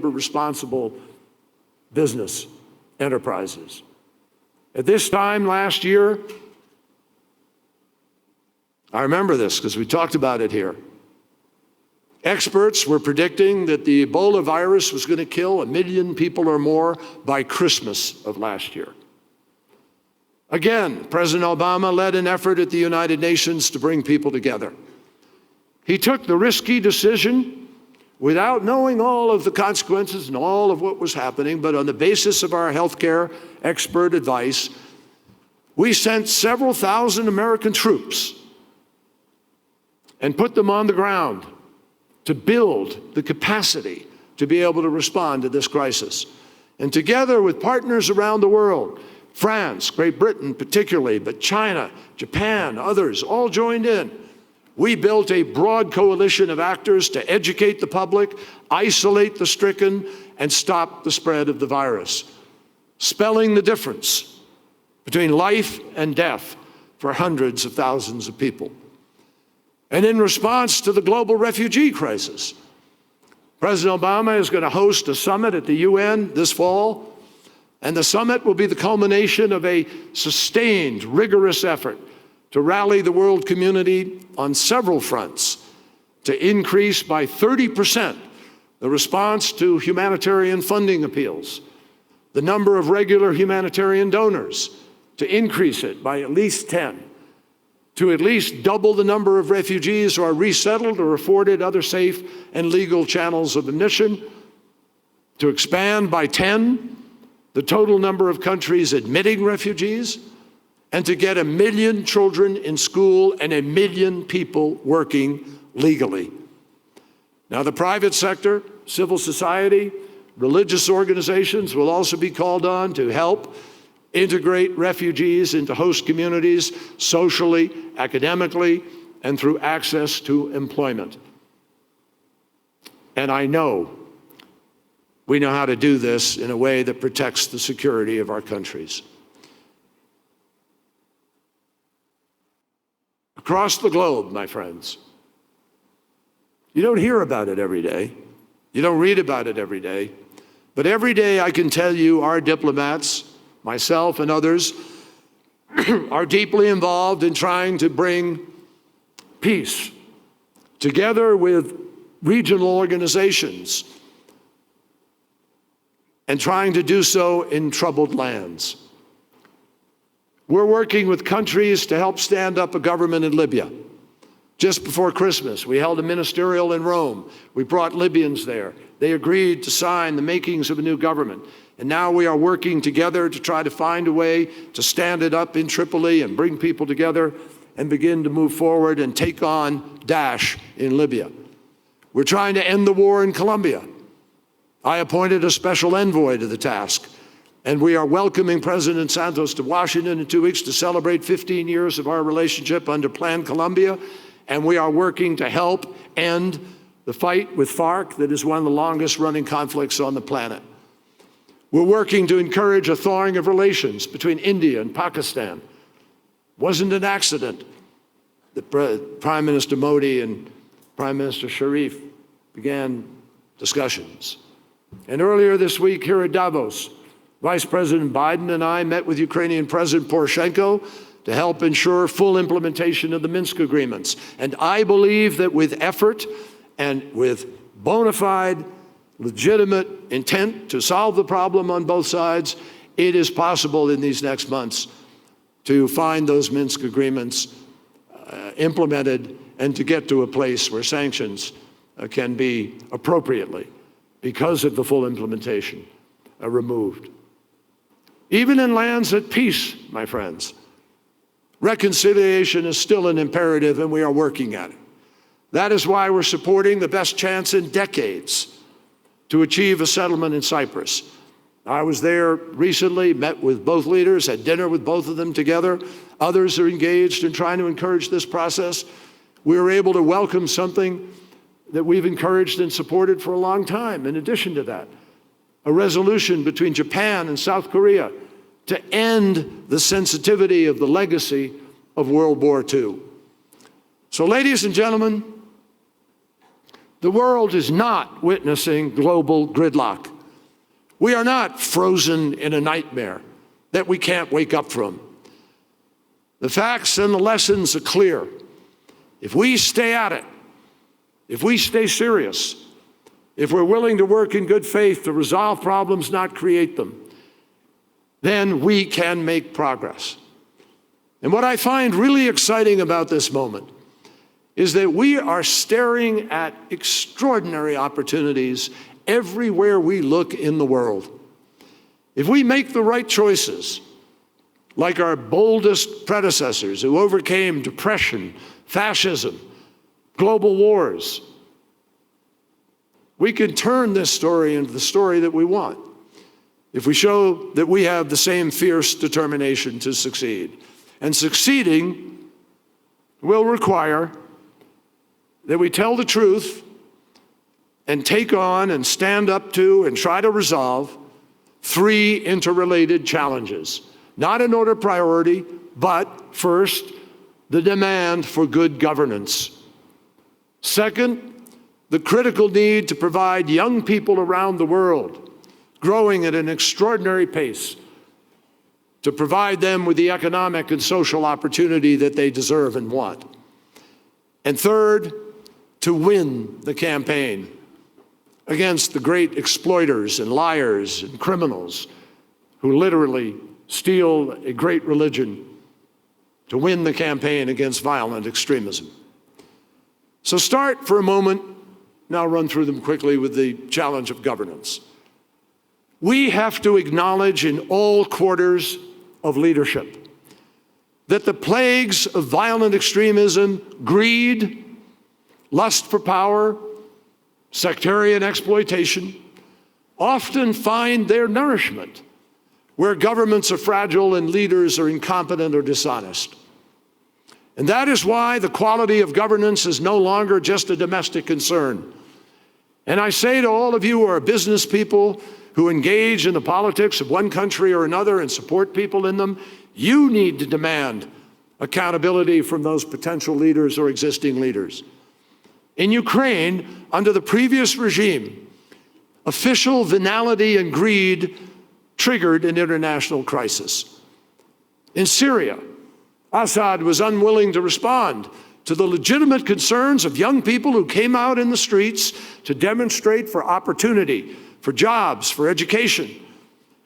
responsible business enterprises. At this time last year, I remember this because we talked about it here. Experts were predicting that the Ebola virus was going to kill 1 million people or more by Christmas of last year. Again, President Obama led an effort at the United Nations to bring people together. He took the risky decision without knowing all of the consequences and all of what was happening, but on the basis of our healthcare expert advice, we sent several thousand American troops and put them on the ground to build the capacity to be able to respond to this crisis. And together with partners around the world, France, Great Britain particularly, but China, Japan, others, all joined in. We built a broad coalition of actors to educate the public, isolate the stricken, and stop the spread of the virus, spelling the difference between life and death for hundreds of thousands of people. And in response to the global refugee crisis, President Obama is going to host a summit at the UN this fall, and the summit will be the culmination of a sustained, rigorous effort to rally the world community on several fronts to increase by 30% the response to humanitarian funding appeals, the number of regular humanitarian donors, to increase it by at least 10, to at least double the number of refugees who are resettled or afforded other safe and legal channels of admission, to expand by 10 the total number of countries admitting refugees, and to get 1 million children in school and 1 million people working legally. Now, the private sector, civil society, religious organizations will also be called on to help integrate refugees into host communities socially, academically, and through access to employment. And I know we know how to do this in a way that protects the security of our countries. Across the globe, my friends, you don't hear about it every day. You don't read about it every day. But every day I can tell you our diplomats, myself and others, are deeply involved in trying to bring peace together with regional organizations and trying to do so in troubled lands. We're working with countries to help stand up a government in Libya. Just before Christmas, we held a ministerial in Rome. We brought Libyans there. They agreed to sign the makings of a new government. And now we are working together to try to find a way to stand it up in Tripoli and bring people together and begin to move forward and take on Daesh in Libya. We're trying to end the war in Colombia. I appointed a special envoy to the task. And we are welcoming President Santos to Washington in 2 weeks to celebrate 15 years of our relationship under Plan Colombia. And we are working to help end the fight with FARC that is one of the longest running conflicts on the planet. We're working to encourage a thawing of relations between India and Pakistan. It wasn't an accident that Prime Minister Modi and Prime Minister Sharif began discussions. And earlier this week here at Davos, Vice President Biden and I met with Ukrainian President Poroshenko to help ensure full implementation of the Minsk agreements. And I believe that with effort and with bona fide, legitimate intent to solve the problem on both sides, it is possible in these next months to find those Minsk agreements implemented and to get to a place where sanctions can be appropriately, because of the full implementation, removed. Even in lands at peace, my friends, reconciliation is still an imperative, and we are working at it. That is why we're supporting the best chance in decades to achieve a settlement in Cyprus. I was there recently, met with both leaders, had dinner with both of them together. Others are engaged in trying to encourage this process. We were able to welcome something that we've encouraged and supported for a long time. In addition to that, a resolution between Japan and South Korea to end the sensitivity of the legacy of World War II. So, ladies and gentlemen, The world is not witnessing global gridlock. We are not frozen in a nightmare that we can't wake up from. The facts and the lessons are clear. If we stay at it, if we stay serious, if we're willing to work in good faith to resolve problems, not create them, then we can make progress. And what I find really exciting about this moment is that we are staring at extraordinary opportunities everywhere we look in the world. If we make the right choices, like our boldest predecessors who overcame depression, fascism, global wars, we can turn this story into the story that we want if we show that we have the same fierce determination to succeed. And succeeding will require that we tell the truth and take on and stand up to and try to resolve three interrelated challenges. Not in order of priority, but first, the demand for good governance. Second, the critical need to provide young people around the world, growing at an extraordinary pace, to provide them with the economic and social opportunity that they deserve and want. And third, to win the campaign against the great exploiters and liars and criminals who literally steal a great religion, to win the campaign against violent extremism. So start for a moment, now run through them quickly with the challenge of governance. We have to acknowledge in all quarters of leadership that the plagues of violent extremism, greed, lust for power, sectarian exploitation, often find their nourishment where governments are fragile and leaders are incompetent or dishonest. And that is why the quality of governance is no longer just a domestic concern. And I say to all of you who are business people who engage in the politics of one country or another and support people in them, you need to demand accountability from those potential leaders or existing leaders. In Ukraine, under the previous regime, official venality and greed triggered an international crisis. In Syria, Assad was unwilling to respond to the legitimate concerns of young people who came out in the streets to demonstrate for opportunity, for jobs, for education.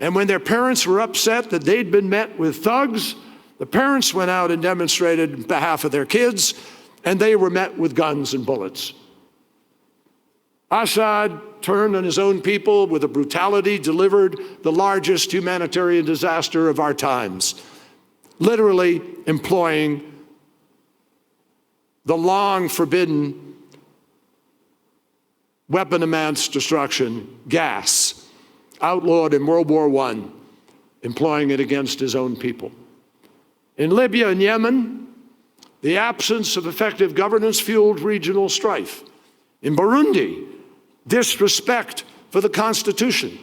And when their parents were upset that they'd been met with thugs, the parents went out and demonstrated on behalf of their kids, and they were met with guns and bullets. Assad turned on his own people with a brutality delivered the largest humanitarian disaster of our times, literally employing the long forbidden weapon of mass destruction, gas, outlawed in World War I, employing it against his own people. In Libya and Yemen, the absence of effective governance fueled regional strife. In Burundi, disrespect for the Constitution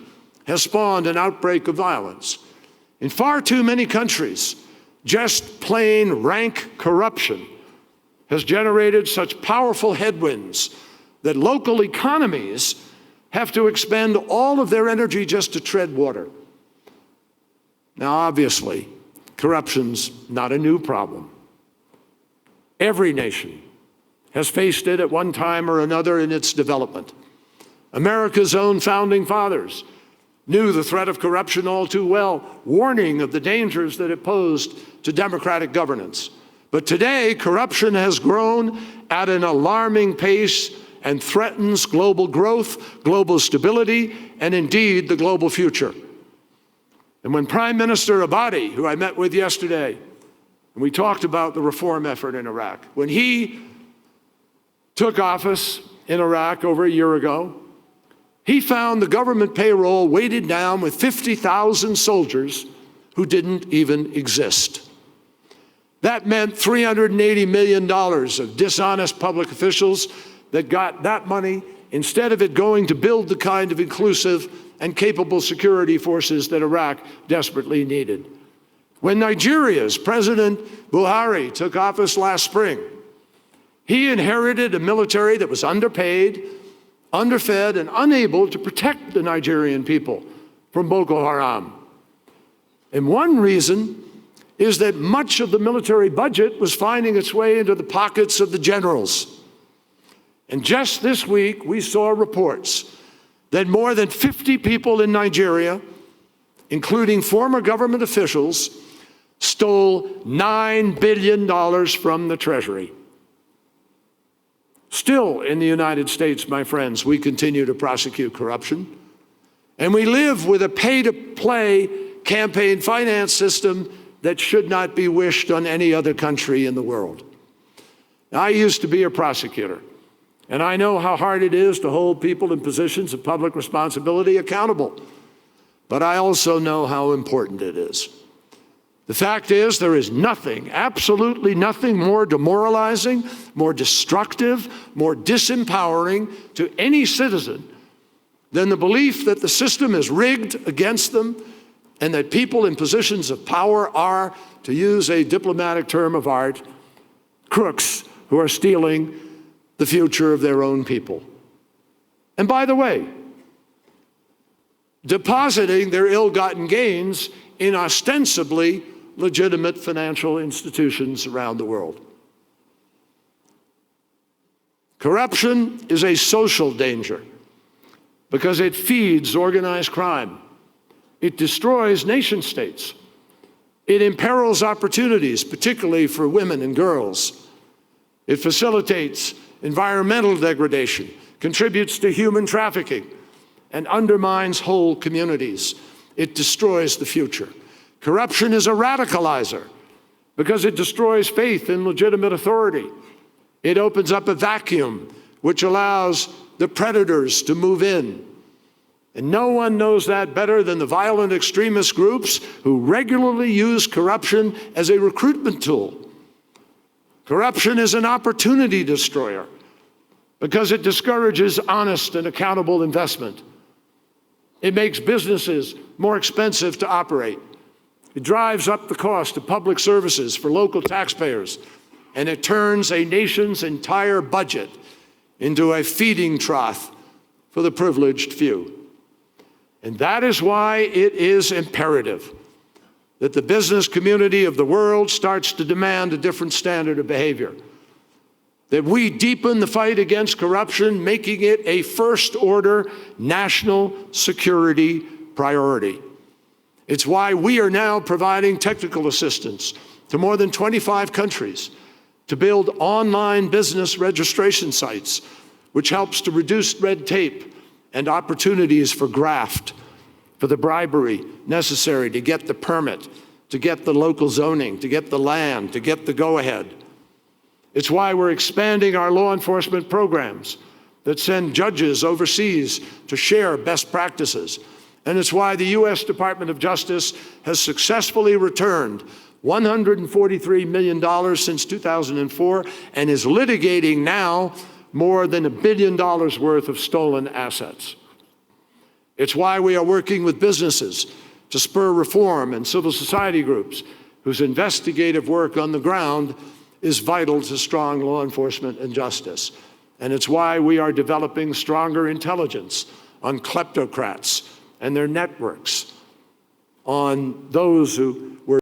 has spawned an outbreak of violence. In far too many countries, just plain rank corruption has generated such powerful headwinds that local economies have to expend all of their energy just to tread water. Now, obviously, corruption's not a new problem. Every nation has faced it at one time or another in its development. America's own founding fathers knew the threat of corruption all too well, warning of the dangers that it posed to democratic governance. But today, corruption has grown at an alarming pace and threatens global growth, global stability, and indeed the global future. And when Prime Minister Abadi, who I met with yesterday, and we talked about the reform effort in Iraq, when he took office in Iraq over a year ago, he found the government payroll weighted down with 50,000 soldiers who didn't even exist. That meant $380 million of dishonest public officials that got that money instead of it going to build the kind of inclusive and capable security forces that Iraq desperately needed. When Nigeria's President Buhari took office last spring, he inherited a military that was underpaid, underfed and unable to protect the Nigerian people from Boko Haram. And one reason is that much of the military budget was finding its way into the pockets of the generals. And just this week, we saw reports that more than 50 people in Nigeria, including former government officials, stole $9 billion from the Treasury. Still in the United States, my friends, we continue to prosecute corruption. And we live with a pay-to-play campaign finance system that should not be wished on any other country in the world. I used to be a prosecutor, and I know how hard it is to hold people in positions of public responsibility accountable. But I also know how important it is. The fact is, there is nothing, absolutely nothing more demoralizing, more destructive, more disempowering to any citizen than the belief that the system is rigged against them and that people in positions of power are, to use a diplomatic term of art, crooks who are stealing the future of their own people. And by the way, depositing their ill-gotten gains in ostensibly legitimate financial institutions around the world. Corruption is a social danger because it feeds organized crime. It destroys nation states. It imperils opportunities, particularly for women and girls. It facilitates environmental degradation, contributes to human trafficking, and undermines whole communities. It destroys the future. Corruption is a radicalizer because it destroys faith in legitimate authority. It opens up a vacuum which allows the predators to move in. And no one knows that better than the violent extremist groups who regularly use corruption as a recruitment tool. Corruption is an opportunity destroyer because it discourages honest and accountable investment. It makes businesses more expensive to operate. It drives up the cost of public services for local taxpayers, and it turns a nation's entire budget into a feeding trough for the privileged few. And that is why it is imperative that the business community of the world starts to demand a different standard of behavior, that we deepen the fight against corruption, making it a first-order national security priority. It's why we are now providing technical assistance to more than 25 countries to build online business registration sites, which helps to reduce red tape and opportunities for graft, for the bribery necessary to get the permit, to get the local zoning, to get the land, to get the go-ahead. It's why we're expanding our law enforcement programs that send judges overseas to share best practices. And it's why the U.S. Department of Justice has successfully returned $143 million since 2004 and is litigating now more than $1 billion worth of stolen assets. It's why we are working with businesses to spur reform and civil society groups whose investigative work on the ground is vital to strong law enforcement and justice. And it's why we are developing stronger intelligence on kleptocrats and their networks, on those who were